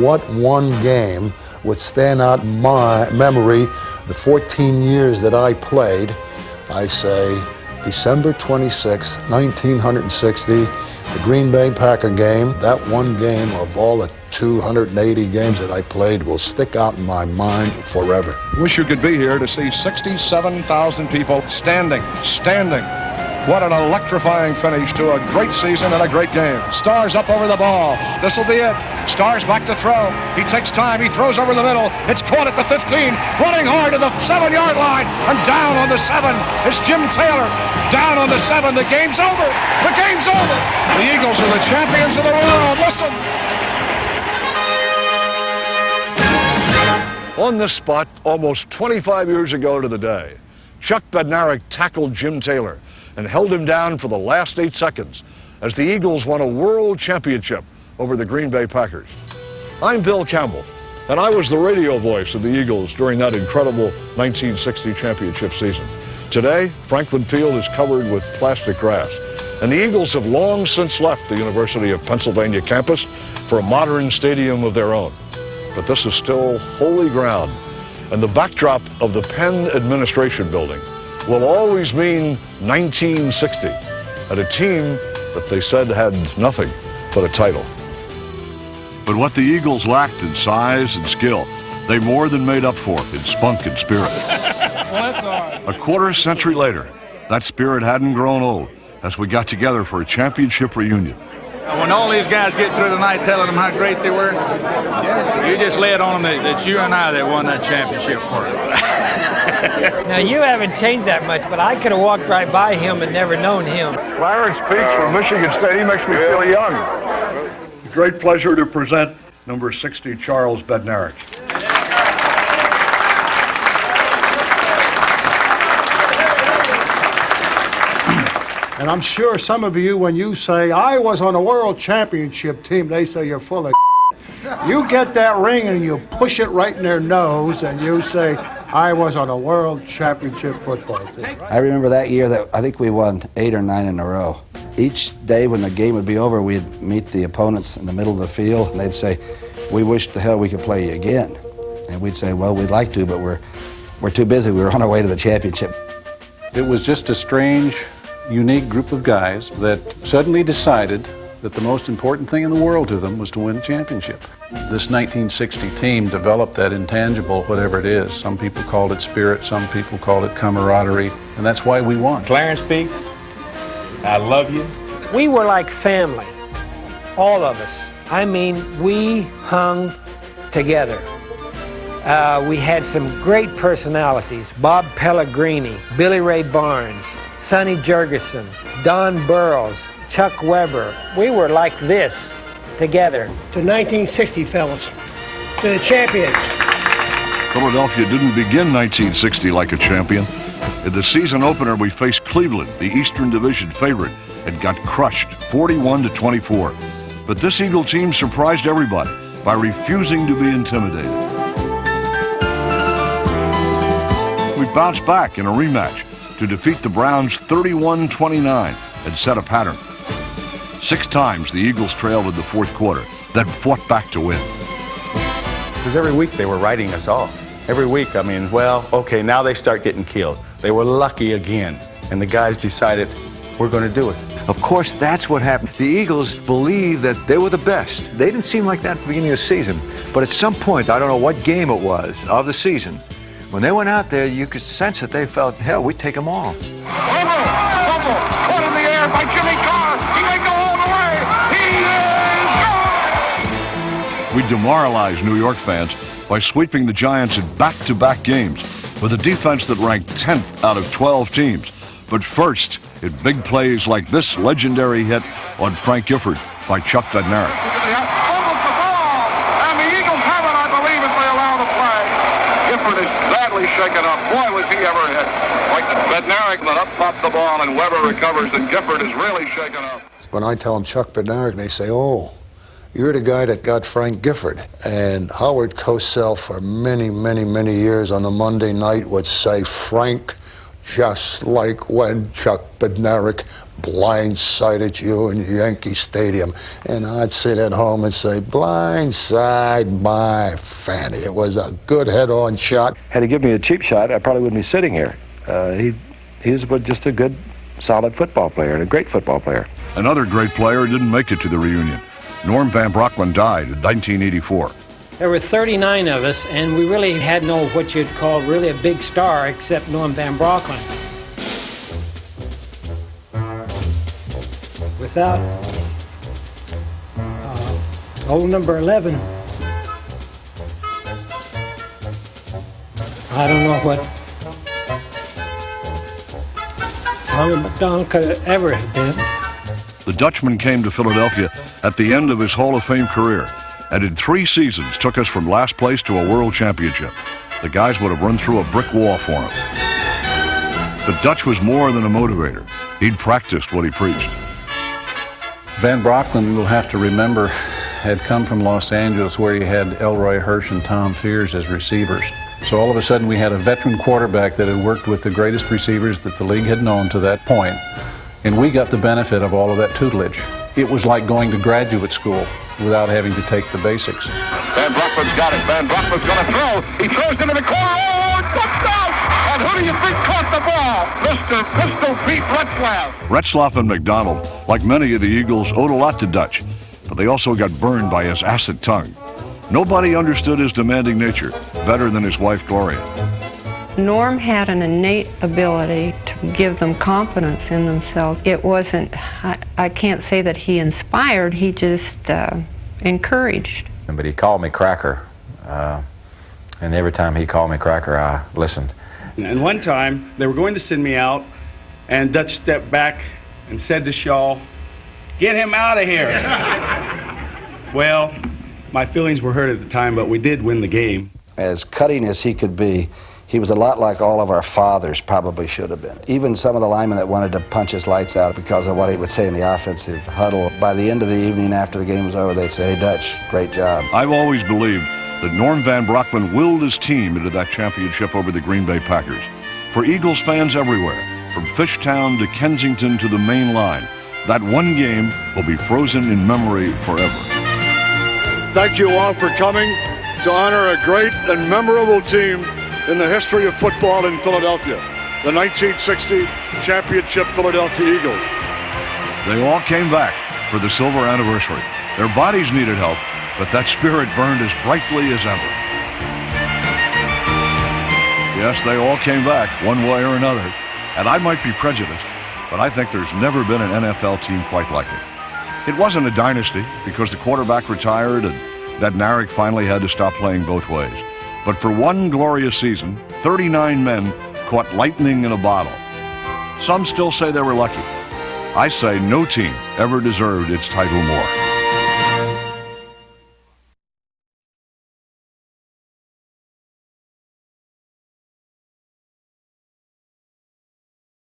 what one game would stand out in my memory the 14 years that I played. I say December 26, 1960, the Green Bay Packer game. That one game of all the 280 games that I played will stick out in my mind forever. Wish you could be here to see 67,000 people standing. What an electrifying finish to a great season and a great game. Stars up over the ball. This will be it. Stars back to throw. He takes time. He throws over the middle. It's caught at the 15. Running hard to the 7-yard line. And down on the 7. It's Jim Taylor. Down on the 7. The game's over. The game's over. The Eagles are the champions of the world. Listen. On this spot, almost 25 years ago to the day, Chuck Bednarik tackled Jim Taylor and held him down for the last 8 seconds as the Eagles won a world championship over the Green Bay Packers. I'm Bill Campbell, and I was the radio voice of the Eagles during that incredible 1960 championship season. Today, Franklin Field is covered with plastic grass, and the Eagles have long since left the University of Pennsylvania campus for a modern stadium of their own. But this is still holy ground, and the backdrop of the Penn Administration Building will always mean 1960 and a team that they said had nothing but a title. But what the Eagles lacked in size and skill, they more than made up for in spunk and spirit. Well, that's all right. A quarter century later, that spirit hadn't grown old as we got together for a championship reunion. When all these guys get through the night telling them how great they were, you just lay it on them that you and I that won that championship for them. Now, you haven't changed that much, but I could have walked right by him and never known him. Larry speaks from Michigan State. He makes me feel young. Great pleasure to present number 60, Charles Bednarik. And I'm sure some of you, when you say, I was on a world championship team, they say you're full of You get that ring and you push it right in their nose and you say, I was on a world championship football team. I remember that year that I think we won 8 or 9 in a row. Each day when the game would be over, we'd meet the opponents in the middle of the field and they'd say, we wish the hell we could play you again. And we'd say, well, we'd like to, but we're too busy. We were on our way to the championship. It was just a strange, unique group of guys that suddenly decided that the most important thing in the world to them was to win a championship. This 1960 team developed that intangible, whatever it is. Some people called it spirit, some people called it camaraderie, and that's why we won. Clarence speaks. I love you. We were like family, all of us. I mean, we hung together. We had some great personalities. Bob Pellegrini, Billy Ray Barnes, Sonny Jurgensen, Don Burroughs, Chuck Weber. We were like this together. To 1960, fellas. To the champions. Philadelphia didn't begin 1960 like a champion. In the season opener, we faced Cleveland, the Eastern Division favorite, and got crushed 41-24. But this Eagle team surprised everybody by refusing to be intimidated. We bounced back in a rematch to defeat the Browns 31-29 and set a pattern. 6 times the Eagles trailed in the fourth quarter, then fought back to win. Because every week they were writing us off. Every week, I mean, well, okay, now they start getting killed. They were lucky again, and the guys decided, we're going to do it. Of course, that's what happened. The Eagles believed that they were the best. They didn't seem like that at the beginning of the season. But at some point, I don't know what game it was of the season, when they went out there, you could sense that they felt, hell, we'd take them all. Fumble, put in the air by Jimmy Carr. He may go all the way. He is gone. We demoralized New York fans by sweeping the Giants in back-to-back games with a defense that ranked 10th out of 12 teams. But first, in big plays like this legendary hit on Frank Gifford by Chuck Bednarik. Fumbles the ball, and the Eagles have it, I believe, if they allow the flag. Gifford is badly shaken up. Boy, was he ever hit. Like Bednarik that up-popped the ball, and Weber recovers, and Gifford is really shaken up. When I tell them Chuck Bednarik, they say, oh, you're the guy that got Frank Gifford. And Howard Cosell for many, many, many years on the Monday night would say, Frank just like when Chuck Bednarik blindsided you in Yankee Stadium. And I'd sit at home and say, blindside my Fanny. It was a good head-on shot. Had he given me a cheap shot, I probably wouldn't be sitting here. He's just a good, solid football player and a great football player. Another great player didn't make it to the reunion. Norm Van Brocklin died in 1984. There were 39 of us, and we really had no what you'd call really a big star except Norm Van Brocklin. Without old number 11, I don't know what Tommy McDonald could ever have been. The Dutchman came to Philadelphia at the end of his Hall of Fame career, and in 3 seasons took us from last place to a world championship. The guys would have run through a brick wall for him. The Dutch was more than a motivator. He'd practiced what he preached. Van Brocklin, we'll have to remember, had come from Los Angeles where you had Elroy Hirsch and Tom Fears as receivers. So all of a sudden we had a veteran quarterback that had worked with the greatest receivers that the league had known to that point, and we got the benefit of all of that tutelage. It was like going to graduate school without having to take the basics. Van Brocklin's got it. Van Brocklin's going to throw. He throws into the corner. Oh, touchdown! And who do you think caught the ball? Mr. Pistol Pete Retzlaff. Retzlaff and McDonald, like many of the Eagles, owed a lot to Dutch, but they also got burned by his acid tongue. Nobody understood his demanding nature better than his wife, Gloria. Norm had an innate ability to give them confidence in themselves. It wasn't, I can't say that he inspired, he just encouraged. But he called me Cracker, and every time he called me Cracker, I listened. And one time, they were going to send me out, and Dutch stepped back and said to Shaw, "Get him out of here." Well, my feelings were hurt at the time, but we did win the game. As cutting as he could be, he was a lot like all of our fathers probably should have been. Even some of the linemen that wanted to punch his lights out because of what he would say in the offensive huddle, by the end of the evening after the game was over, they'd say, "Hey, Dutch, great job." I've always believed that Norm Van Brocklin willed his team into that championship over the Green Bay Packers. For Eagles fans everywhere, from Fishtown to Kensington to the main line, that one game will be frozen in memory forever. Thank you all for coming to honor a great and memorable team in the history of football in Philadelphia, the 1960 championship Philadelphia Eagles. They all came back for the silver anniversary. Their bodies needed help, but that spirit burned as brightly as ever. Yes, they all came back one way or another, and I might be prejudiced, but I think there's never been an NFL team quite like it. It wasn't a dynasty because the quarterback retired and Bednarik finally had to stop playing both ways. But for one glorious season, 39 men caught lightning in a bottle. Some still say they were lucky. I say no team ever deserved its title more.